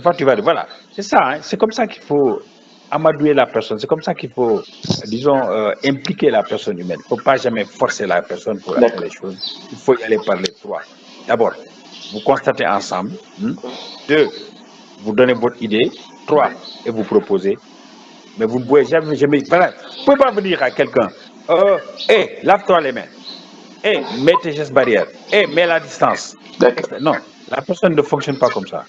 fois, tu vas dire, voilà, c'est ça, hein, c'est comme ça qu'il faut amadouer la personne, c'est comme ça qu'il faut, disons, impliquer la personne humaine. Il ne faut pas jamais forcer la personne pour faire les choses. Il faut y aller par les trois. D'abord, vous constatez ensemble. 2, vous donnez votre idée. 3, et vous proposez. Mais vous ne pouvez jamais, voilà, vous ne pouvez pas venir à quelqu'un, lave-toi les mains, mets tes gestes barrières, mets la distance. Non, la personne ne fonctionne pas comme ça.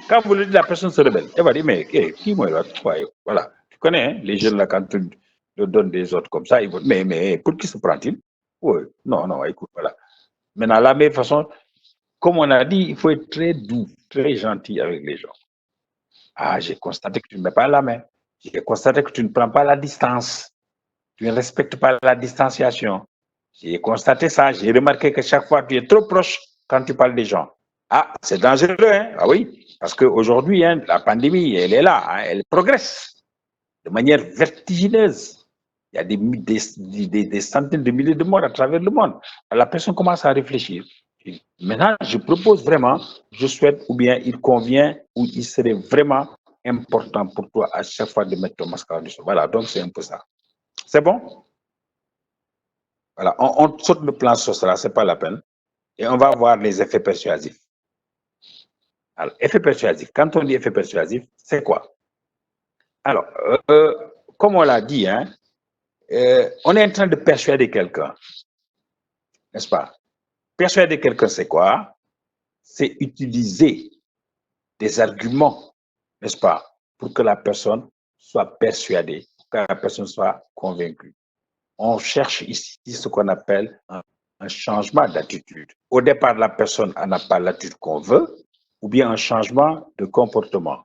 Quand vous le dites, la personne se rebelle. Elle va dire, mais qui moi là? Voilà. Tu connais, hein, les jeunes là, quand tu leur donnes des autres comme ça, ils vont, mais pour qui se prend-il? Oui, non, écoute, voilà. Maintenant, la meilleure façon, comme on a dit, il faut être très doux, très gentil avec les gens. Ah, j'ai constaté que tu ne mets pas la main. J'ai constaté que tu ne prends pas la distance. Tu ne respectes pas la distanciation. J'ai constaté ça. J'ai remarqué que chaque fois, tu es trop proche quand tu parles des gens. Ah, c'est dangereux, hein? Ah oui, parce qu'aujourd'hui, hein, la pandémie, elle est là, hein, elle progresse de manière vertigineuse. Il y a des centaines de milliers de morts à travers le monde. La personne commence à réfléchir. Maintenant, je propose vraiment, je souhaite, ou bien il convient, ou il serait vraiment important pour toi à chaque fois de mettre ton masque en dessous. Voilà, donc c'est un peu ça. C'est bon? Voilà, on saute le plan sur cela, c'est pas la peine. Et on va voir les effets persuasifs. Alors, effet persuasif. Quand on dit effet persuasif, c'est quoi? Alors, comme on l'a dit, hein, on est en train de persuader quelqu'un, n'est-ce pas? Persuader quelqu'un, c'est quoi? C'est utiliser des arguments, n'est-ce pas, pour que la personne soit persuadée, pour que la personne soit convaincue. On cherche ici ce qu'on appelle un changement d'attitude. Au départ, la personne n'a pas l'attitude qu'on veut, ou bien un changement de comportement.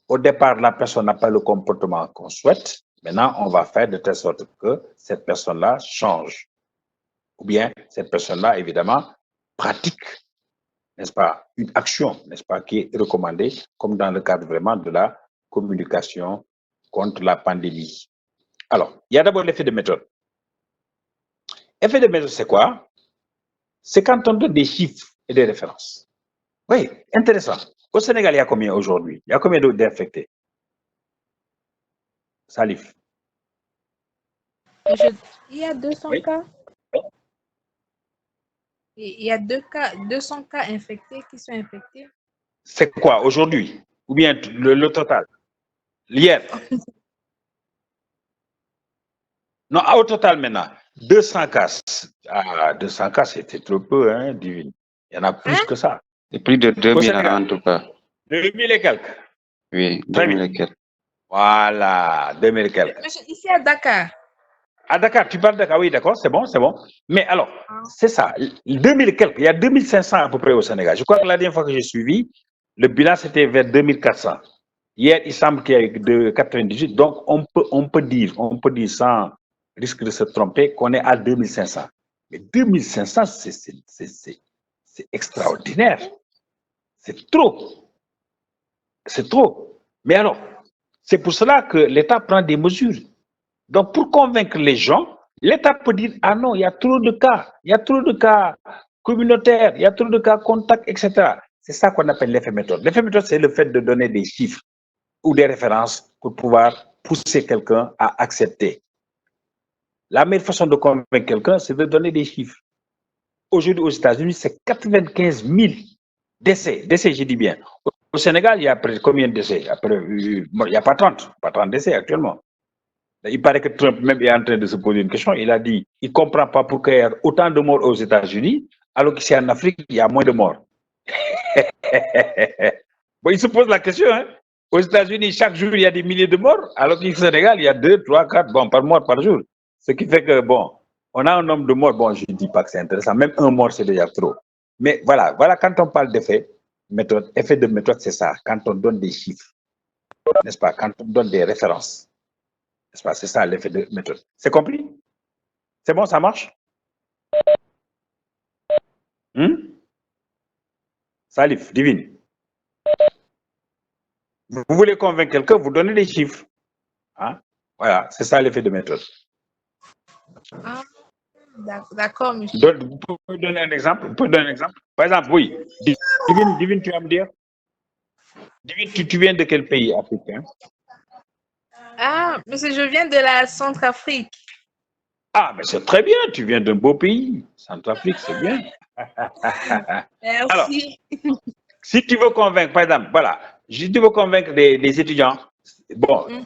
Au départ, la personne n'a pas le comportement qu'on souhaite. Maintenant, on va faire de telle sorte que cette personne-là change. Ou bien cette personne-là, évidemment, pratique, n'est-ce pas, une action, n'est-ce pas, qui est recommandée, comme dans le cadre vraiment de la communication contre la pandémie. Alors, il y a d'abord l'effet de méthode. Effet de méthode, c'est quoi? C'est quand on donne des chiffres et des références. Oui, intéressant. Au Sénégal, il y a combien aujourd'hui? Il y a combien d'infectés? Salif. Il y a 200 Oui. cas. Il y a 200 cas infectés qui sont infectés. C'est quoi aujourd'hui? Ou bien le total? Hier? Non, au total maintenant. 200 cas. Ah, 200 cas, c'était trop peu, hein, Divine. Il y en a plus que ça. C'est plus de 2000 en tout cas. 2000 et quelques. Oui, 2000 et quelques. Voilà, 2000 et quelques. Ici à Dakar. À Dakar, tu parles de Dakar, oui, d'accord, c'est bon, c'est bon. Mais alors, c'est ça, 2000 et quelques, il y a 2500 à peu près au Sénégal. Je crois que la dernière fois que j'ai suivi, le bilan c'était vers 2400. Hier, il semble qu'il y a eu de 98, donc on peut dire sans risque de se tromper qu'on est à 2500. Mais 2500, c'est extraordinaire. C'est trop. C'est trop. Mais alors, c'est pour cela que l'État prend des mesures. Donc, pour convaincre les gens, l'État peut dire, ah non, il y a trop de cas communautaires, il y a trop de cas contacts, etc. C'est ça qu'on appelle l'effet méthode. L'effet méthode, c'est le fait de donner des chiffres ou des références pour pouvoir pousser quelqu'un à accepter. La meilleure façon de convaincre quelqu'un, c'est de donner des chiffres. Aujourd'hui, aux États-Unis, c'est 95 000 décès. Décès, je dis bien. Au Sénégal, il y a combien de décès? Il n'y a pas 30 décès actuellement. Il paraît que Trump même est en train de se poser une question. Il a dit, il ne comprend pas pourquoi il y a autant de morts aux États-Unis, alors qu'ici en Afrique, il y a moins de morts. Bon, il se pose la question, hein. Aux États-Unis, chaque jour, il y a des milliers de morts, alors qu'au Sénégal, il y a 2, 3, 4 bon, par mort par jour. Ce qui fait que, bon, on a un nombre de morts. Bon, je ne dis pas que c'est intéressant. Même un mort, c'est déjà trop. Mais voilà, quand on parle d'effet de méthode, c'est ça. Quand on donne des chiffres, n'est-ce pas? Quand on donne des références. C'est ça l'effet de méthode. C'est compris? C'est bon, ça marche? Salif, Divine. Vous voulez convaincre quelqu'un, vous donnez des chiffres. Hein? Voilà, c'est ça l'effet de méthode. Ah, d'accord, monsieur. Vous pouvez donner un exemple? Par exemple, oui. Divine, tu vas me dire? Tu viens de quel pays africain? Ah, monsieur, je viens de la Centrafrique. Ah, mais c'est très bien, tu viens d'un beau pays. Centrafrique, c'est bien. Alors, Merci. si tu veux convaincre, par exemple, voilà, si tu veux convaincre des étudiants, bon, Mm.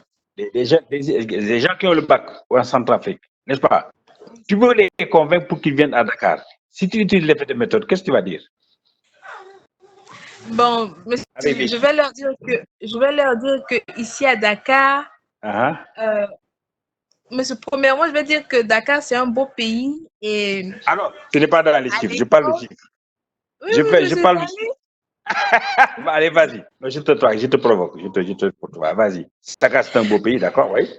des gens qui ont le bac en Centrafrique, n'est-ce pas? Tu veux les convaincre pour qu'ils viennent à Dakar. Si tu utilises l'effet de méthode, qu'est-ce que tu vas dire? Bon, monsieur, Avec les je chiffres. vais leur dire que ici à Dakar, Ah, euh, monsieur, premièrement, je vais dire que Dakar, c'est un beau pays et ah non, ce n'est pas dans les à chiffres, je parle de l'école, chiffres. oui, Je, oui, fais, je monsieur parle de chiffres. Samy. Bah, allez, vas-y. Non, je te provoque. Vas-y. Dakar, c'est un beau pays, d'accord? Oui.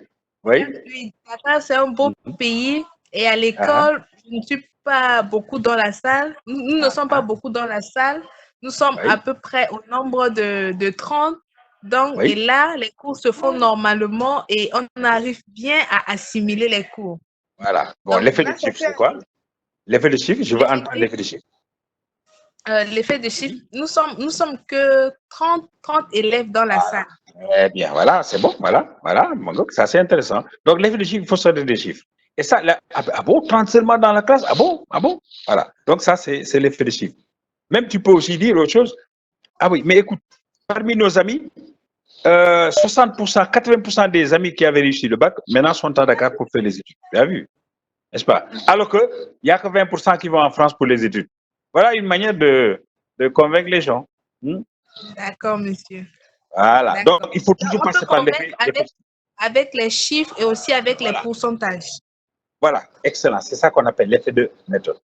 Oui. Oui, Dakar, c'est un beau Mhm. pays et à Ah, l'école, je ne suis pas beaucoup dans la salle. Nous ne ah, sommes pas ah. beaucoup dans la salle. Nous sommes à Oui. peu près au nombre de 30. Donc, et Oui. là, les cours se font normalement et on arrive bien à assimiler les cours. Voilà. Bon, Donc, l'effet de là, ça chiffre, fait c'est quoi? L'effet de chiffre, je veux l'effet entendre de l'effet de chiffre. l'effet de chiffre. Oui. Nous sommes que 30 élèves dans la Voilà. salle. Eh bien, voilà, c'est bon. Voilà. Donc, ça, c'est intéressant. Donc, l'effet de chiffre, il faut sortir des chiffres. Et ça, là, ah bon, 30 seulement dans la classe? Ah bon? Voilà. Donc, ça, c'est l'effet de chiffre. Même, tu peux aussi dire autre chose. Ah oui, mais écoute, parmi nos amis, 60%, 80% des amis qui avaient réussi le bac, maintenant sont à Dakar pour faire les études. Tu as vu, n'est-ce pas? Alors qu'il n'y a que 20% qui vont en France pour les études. Voilà une manière de convaincre les gens. Hmm? D'accord, monsieur. Voilà. Donc, D'accord. il faut Donc, toujours on peut passer par convaincre avec les chiffres et aussi avec les Voilà. pourcentages. Voilà. Excellent. C'est ça qu'on appelle l'effet de méthode.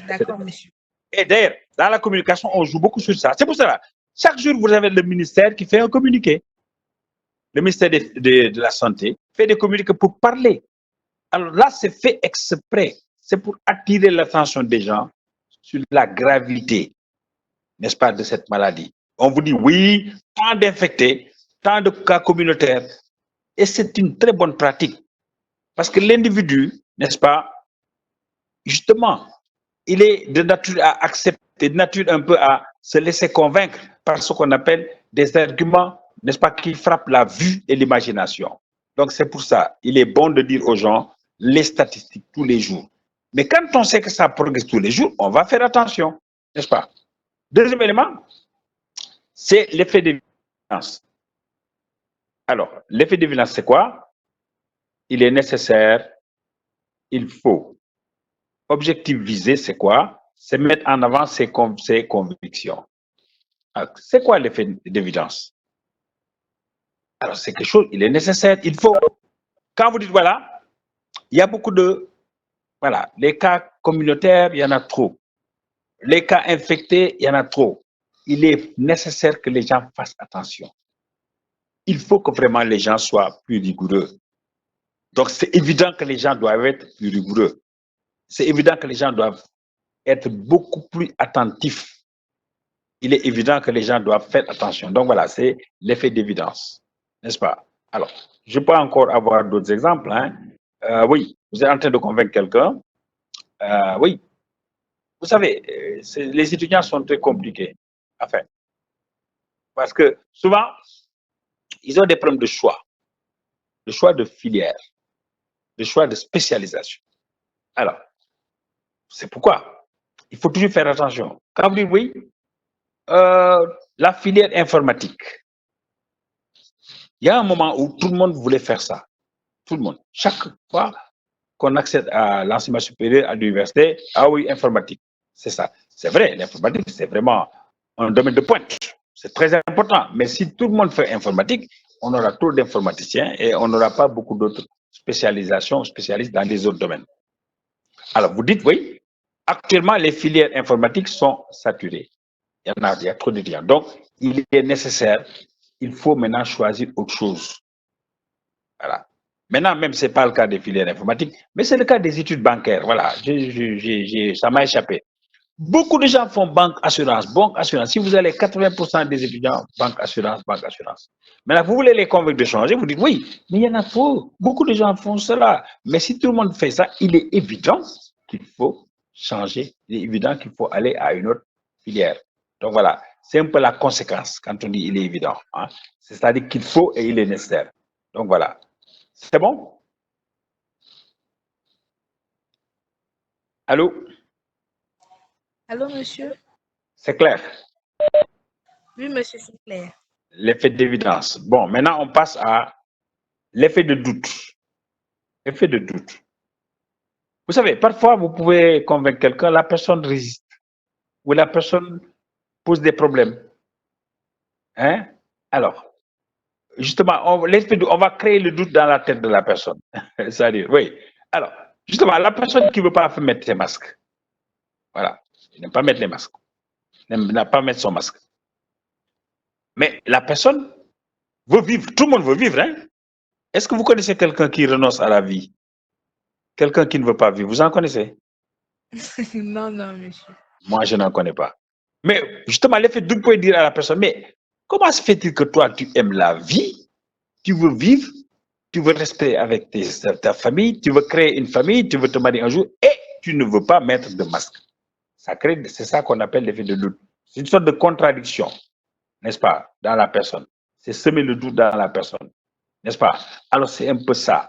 D'accord, monsieur. Et d'ailleurs, dans la communication, on joue beaucoup sur ça. C'est pour cela. Chaque jour, vous avez le ministère qui fait un communiqué. Le ministère de la Santé fait des communiqués pour parler. Alors là, c'est fait exprès. C'est pour attirer l'attention des gens sur la gravité, n'est-ce pas, de cette maladie. On vous dit oui, tant d'infectés, tant de cas communautaires. Et c'est une très bonne pratique. Parce que l'individu, n'est-ce pas, justement, il est de nature à accepter, de nature un peu à se laisser convaincre par ce qu'on appelle des arguments, n'est-ce pas, qui frappent la vue et l'imagination. Donc c'est pour ça, il est bon de dire aux gens les statistiques tous les jours. Mais quand on sait que ça progresse tous les jours, on va faire attention, n'est-ce pas? Deuxième élément, c'est l'effet d'évidence. Alors, l'effet d'évidence, c'est quoi? Il est nécessaire, il faut. Objectif visé, c'est quoi? C'est mettre en avant ses convictions. C'est quoi l'effet d'évidence? Alors, c'est quelque chose, il est nécessaire, il faut. Quand vous dites, voilà, il y a beaucoup de, voilà, les cas communautaires, il y en a trop. Les cas infectés, il y en a trop. Il est nécessaire que les gens fassent attention. Il faut que vraiment les gens soient plus rigoureux. Donc, c'est évident que les gens doivent être plus rigoureux. C'est évident que les gens doivent être beaucoup plus attentifs. Il est évident que les gens doivent faire attention. Donc, voilà, c'est l'effet d'évidence, n'est-ce pas? Alors, je peux encore avoir d'autres exemples. Hein. Oui, vous êtes en train de convaincre quelqu'un. Oui, vous savez, les étudiants sont très compliqués. Enfin, parce que souvent, ils ont des problèmes de choix de filière, de choix de spécialisation. Alors, c'est pourquoi il faut toujours faire attention. Quand vous dites oui, la filière informatique, il y a un moment où tout le monde voulait faire ça. Tout le monde. Chaque fois qu'on accède à l'enseignement supérieur, à l'université, ah oui, informatique. C'est ça. C'est vrai, l'informatique, c'est vraiment un domaine de pointe. C'est très important. Mais si tout le monde fait informatique, on aura trop d'informaticiens et on n'aura pas beaucoup d'autres spécialistes dans les autres domaines. Alors, vous dites, oui, actuellement, les filières informatiques sont saturées. Il y a trop d'étudiants. Donc, il est nécessaire, il faut maintenant choisir autre chose. Voilà. Maintenant, même, ce n'est pas le cas des filières informatiques, mais c'est le cas des études bancaires. Voilà, ça m'a échappé. Beaucoup de gens font banque, assurance, banque, assurance. Si vous allez 80% des étudiants, banque, assurance, banque, assurance. Maintenant, vous voulez les convaincre de changer, vous dites oui, mais il y en a trop. Beaucoup de gens font cela. Mais si tout le monde fait ça, il est évident qu'il faut changer. Il est évident qu'il faut aller à une autre filière. Donc voilà, c'est un peu la conséquence quand on dit il est évident. Hein. C'est-à-dire qu'il faut et il est nécessaire. Donc voilà. C'est bon? Allô? Allô, monsieur? C'est clair? Oui, monsieur, c'est clair. L'effet d'évidence. Bon, maintenant on passe à l'effet de doute. Effet de doute. Vous savez, parfois vous pouvez convaincre quelqu'un, la personne résiste ou la personne pose des problèmes. Hein? Alors, justement, on va créer le doute dans la tête de la personne. C'est-à-dire, oui. Alors, justement, la personne qui ne veut pas mettre ses masques, voilà, il n'aime pas mettre les masques, n'a pas mettre son masque. Mais la personne veut vivre, tout le monde veut vivre. Hein? Est-ce que vous connaissez quelqu'un qui renonce à la vie? Quelqu'un qui ne veut pas vivre, vous en connaissez? Non, non, monsieur. Moi, je n'en connais pas. Mais justement, l'effet de doute peut dire à la personne, mais comment se fait-il que toi, tu aimes la vie, tu veux vivre, tu veux rester avec ta famille, tu veux créer une famille, tu veux te marier un jour, et tu ne veux pas mettre de masque. C'est ça qu'on appelle l'effet de doute. C'est une sorte de contradiction, n'est-ce pas, dans la personne. C'est semer le doute dans la personne, n'est-ce pas? Alors, c'est un peu ça.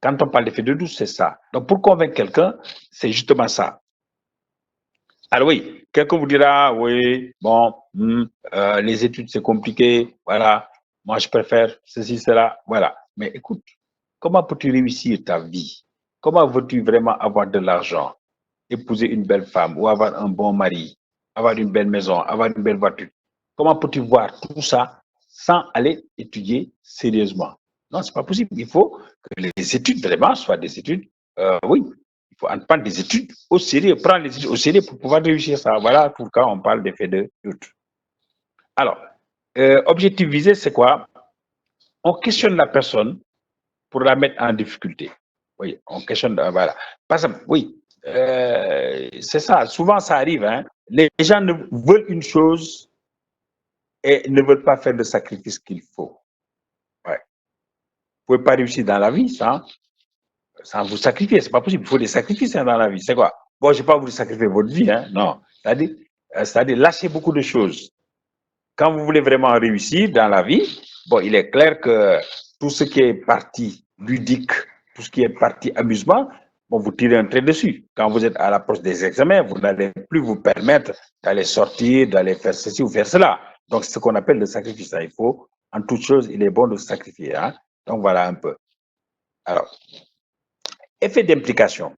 Quand on parle d'effet de doute, c'est ça. Donc, pour convaincre quelqu'un, c'est justement ça. Alors oui, quelqu'un vous dira, oui, bon, les études, c'est compliqué, voilà, moi, je préfère ceci, cela, voilà. Mais écoute, comment peux-tu réussir ta vie? Comment veux-tu vraiment avoir de l'argent, épouser une belle femme ou avoir un bon mari, avoir une belle maison, avoir une belle voiture? Comment peux-tu voir tout ça sans aller étudier sérieusement? Non, c'est pas possible. Il faut que les études vraiment soient des études, oui, il faut prendre des études au sérieux, prendre les études au sérieux pour pouvoir réussir ça. Voilà pourquoi on parle d'effet de doute. Alors, objectif visé, c'est quoi? On questionne la personne pour la mettre en difficulté. Oui, on questionne, voilà. Par exemple, oui, c'est ça, souvent ça arrive. Hein. Les gens veulent une chose et ne veulent pas faire le sacrifice qu'il faut. Ouais. Vous ne pouvez pas réussir dans la vie sans vous sacrifier, c'est pas possible. Il faut des sacrifices hein, dans la vie. C'est quoi? Bon, je ne vais pas vous sacrifier votre vie, hein, non. C'est-à-dire lâcher beaucoup de choses. Quand vous voulez vraiment réussir dans la vie, bon, il est clair que tout ce qui est partie ludique, tout ce qui est partie amusement, bon, vous tirez un trait dessus. Quand vous êtes à l'approche des examens, vous n'allez plus vous permettre d'aller sortir, d'aller faire ceci ou faire cela. Donc, c'est ce qu'on appelle le sacrifice. Il faut, en toute chose, il est bon de se sacrifier. Hein? Donc, voilà un peu. Alors, effet d'implication.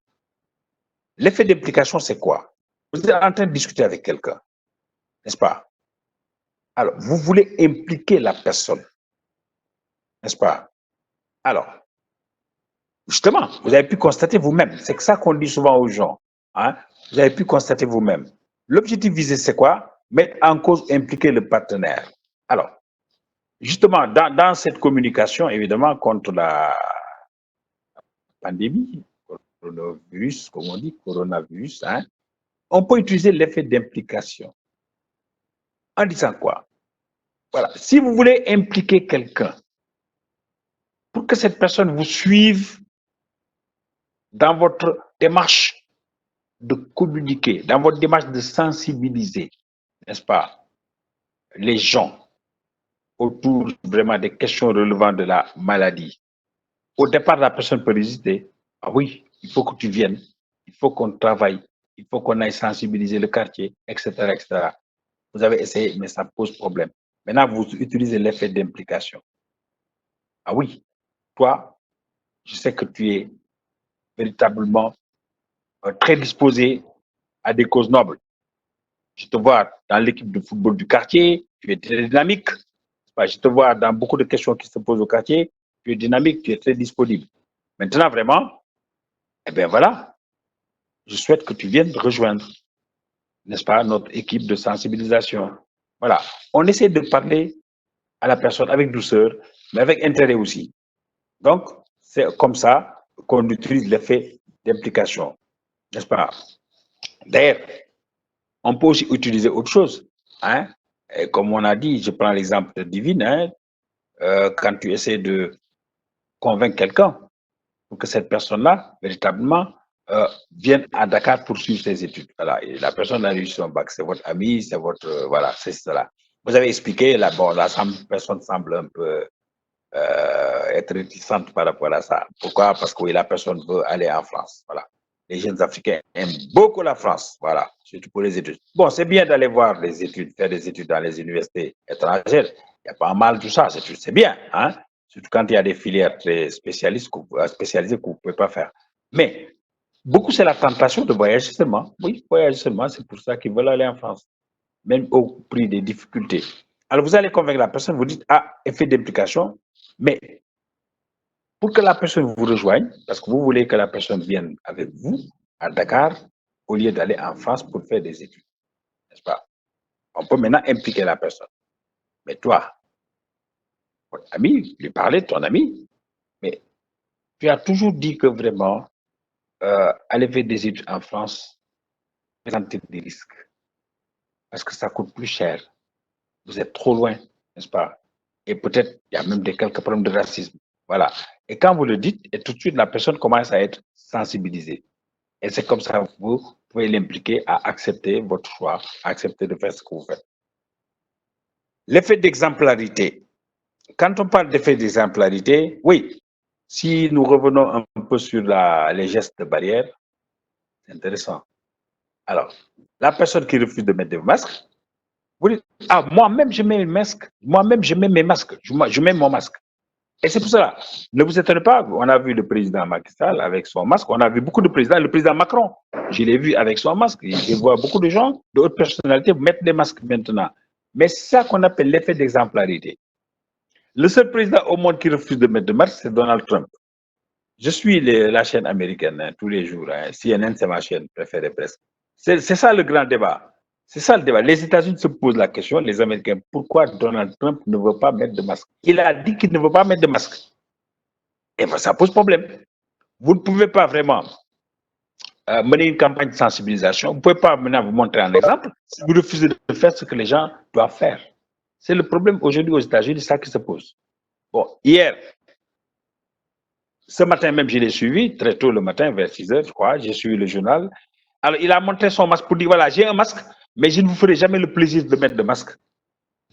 L'effet d'implication, c'est quoi? Vous êtes en train de discuter avec quelqu'un, n'est-ce pas? Alors, vous voulez impliquer la personne, n'est-ce pas? Alors, justement, vous avez pu constater vous-même, c'est ça qu'on dit souvent aux gens, hein? Vous avez pu constater vous-même. L'objectif visé, c'est quoi? Mettre en cause, impliquer le partenaire. Alors, justement, dans cette communication, évidemment, contre la pandémie, coronavirus, comme on dit, coronavirus, hein, on peut utiliser l'effet d'implication. En disant quoi? Voilà. Si vous voulez impliquer quelqu'un, pour que cette personne vous suive dans votre démarche de communiquer, dans votre démarche de sensibiliser, n'est-ce pas, les gens autour vraiment des questions relevant de la maladie. Au départ, la personne peut résister. Ah oui, il faut que tu viennes, il faut qu'on travaille, il faut qu'on aille sensibiliser le quartier, etc., etc. Vous avez essayé, mais ça pose problème. Maintenant, vous utilisez l'effet d'implication. Ah oui, toi, je sais que tu es véritablement très disposé à des causes nobles. Je te vois dans l'équipe de football du quartier, tu es très dynamique. Je te vois dans beaucoup de questions qui se posent au quartier, tu es dynamique, tu es très disponible. Maintenant, vraiment, eh bien voilà, je souhaite que tu viennes rejoindre, n'est-ce pas, notre équipe de sensibilisation. Voilà, on essaie de parler à la personne avec douceur, mais avec intérêt aussi. Donc, c'est comme ça qu'on utilise l'effet d'implication, n'est-ce pas? D'ailleurs, on peut aussi utiliser autre chose. Hein? Et comme on a dit, je prends l'exemple de Divine, hein? Quand tu essaies de convaincre quelqu'un pour que cette personne-là, véritablement, viennent à Dakar pour suivre ses études. Voilà, et la personne a eu son bac, c'est votre ami, c'est votre, voilà, c'est cela. Vous avez expliqué, là, bon, la personne semble un peu être réticente par rapport à ça. Pourquoi? Parce que oui, la personne veut aller en France. Voilà. Les jeunes Africains aiment beaucoup la France. Voilà, surtout pour les études. Bon, c'est bien d'aller voir les études, faire des études dans les universités étrangères. Il n'y a pas mal tout ça, c'est bien. Hein? Surtout quand il y a des filières très spécialisées que vous ne pouvez pas faire. Mais beaucoup, c'est la tentation de voyager seulement. Oui, voyager seulement, c'est pour ça qu'ils veulent aller en France, même au prix des difficultés. Alors, vous allez convaincre la personne, vous dites, ah, effet d'implication, mais pour que la personne vous rejoigne, parce que vous voulez que la personne vienne avec vous à Dakar, au lieu d'aller en France pour faire des études, n'est-ce pas? On peut maintenant impliquer la personne. Mais toi, ton ami, lui parler de ton ami, mais tu as toujours dit que vraiment, aller faire des études en France présente des risques, parce que ça coûte plus cher. Vous êtes trop loin, n'est-ce pas? Et peut-être, il y a même quelques problèmes de racisme. Voilà. Et quand vous le dites, et tout de suite, la personne commence à être sensibilisée. Et c'est comme ça que vous pouvez l'impliquer à accepter votre choix, à accepter de faire ce que vous faites. L'effet d'exemplarité. Quand on parle d'effet d'exemplarité, oui, si nous revenons un peu sur les gestes de barrière, c'est intéressant. Alors, la personne qui refuse de mettre des masques, vous dites, ah, moi-même, je mets mes masques. Moi-même, je mets mes masques. Je mets mon masque. Et c'est pour cela, ne vous étonnez pas, on a vu le président Macky Sall avec son masque, on a vu beaucoup de présidents, le président Macron, je l'ai vu avec son masque, je vois beaucoup de gens de haute personnalité mettre des masques maintenant. Mais c'est ça qu'on appelle l'effet d'exemplarité. Le seul président au monde qui refuse de mettre de masque, c'est Donald Trump. Je suis la chaîne américaine hein, tous les jours, hein. CNN, c'est ma chaîne préférée presque. C'est ça le grand débat. C'est ça le débat. Les États-Unis se posent la question, les Américains, pourquoi Donald Trump ne veut pas mettre de masque? Il a dit qu'il ne veut pas mettre de masque. Et bien, ça pose problème. Vous ne pouvez pas vraiment mener une campagne de sensibilisation. Vous ne pouvez pas maintenant vous montrer un exemple si vous refusez de faire ce que les gens doivent faire. C'est le problème aujourd'hui aux États-Unis, c'est ça qui se pose. Bon, hier, ce matin même, je l'ai suivi, très tôt le matin, vers 6 heures, je crois, j'ai suivi le journal. Alors, il a montré son masque pour dire, voilà, j'ai un masque, mais je ne vous ferai jamais le plaisir de mettre de masque.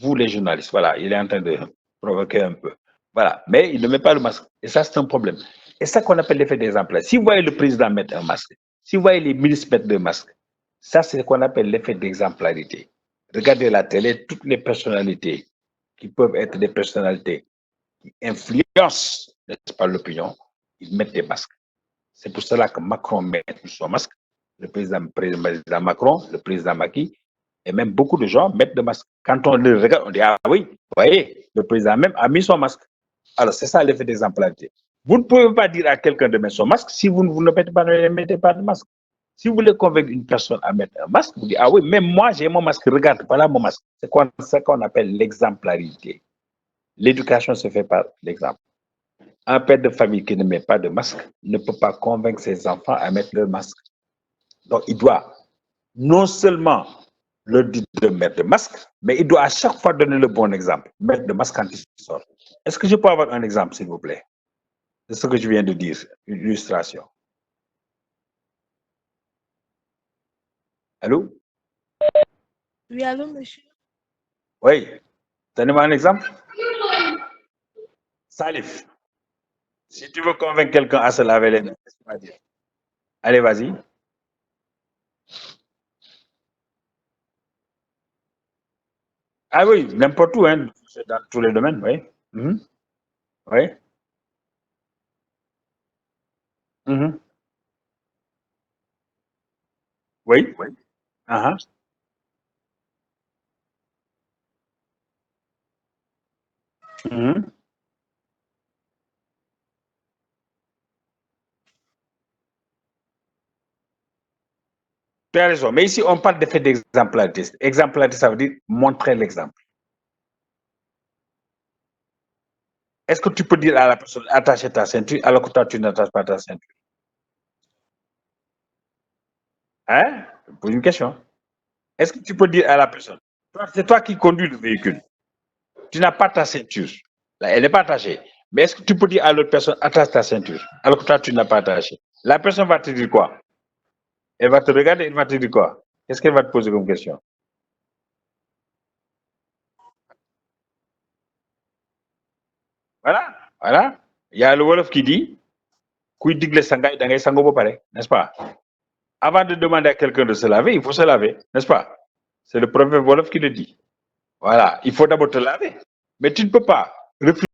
Vous, les journalistes, voilà, il est en train de provoquer un peu. Voilà, mais il ne met pas le masque. Et ça, c'est un problème. Et ça qu'on appelle l'effet d'exemple. Si vous voyez le président mettre un masque, si vous voyez les ministres mettre des masques, ça, c'est ce qu'on appelle l'effet d'exemplarité. Regardez la télé, toutes les personnalités qui peuvent être des personnalités qui influencent, n'est-ce pas, l'opinion, ils mettent des masques. C'est pour cela que Macron met son masque, le président Macron, le président Macky, et même beaucoup de gens mettent des masques. Quand on le regarde, on dit, ah oui, vous voyez, le président même a mis son masque. Alors, c'est ça l'effet d'exemplarité. Vous ne pouvez pas dire à quelqu'un de mettre son masque si vous ne mettez pas de masque. Si vous voulez convaincre une personne à mettre un masque, vous dites, ah oui, même moi, j'ai mon masque, regarde, voilà mon masque. C'est ça qu'on appelle l'exemplarité. L'éducation se fait par l'exemple. Un père de famille qui ne met pas de masque ne peut pas convaincre ses enfants à mettre leur masque. Donc, il doit non seulement leur dire de mettre le masque, mais il doit à chaque fois donner le bon exemple, mettre le masque quand il sort. Est-ce que je peux avoir un exemple, s'il vous plaît, de ce que je viens de dire, une illustration? Allô? Oui, allô, monsieur? Oui. Donnez-moi un exemple. Salif, si tu veux convaincre quelqu'un à se laver les mains, qu'est-ce que tu vas dire? Allez, vas-y. Ah oui, n'importe où, hein, dans tous les domaines, oui. Oui. Oui, oui. Uh-huh. Tu as raison. Mais ici, on parle d'effet d'exemplarité. Exemplarité, ça veut dire montrer l'exemple. Est-ce que tu peux dire à la personne, attache ta ceinture, alors que toi, tu n'attaches pas ta ceinture? Hein? Je pose une question. Est-ce que tu peux dire à la personne, c'est toi qui conduis le véhicule, tu n'as pas ta ceinture, là, elle n'est pas attachée, mais est-ce que tu peux dire à l'autre personne, attache ta ceinture, alors que toi, tu n'as pas attaché? La personne va te dire quoi? Elle va te regarder, elle va te dire quoi? Qu'est-ce qu'elle va te poser comme question? Voilà, voilà. Il y a le Wolof qui dit, kuy digle sangay da ngay sango ba pare, n'est-ce pas? Avant de demander à quelqu'un de se laver, il faut se laver, n'est-ce pas? C'est le proverbe Wolof qui le dit. Voilà, il faut d'abord te laver. Mais tu ne peux pas refuser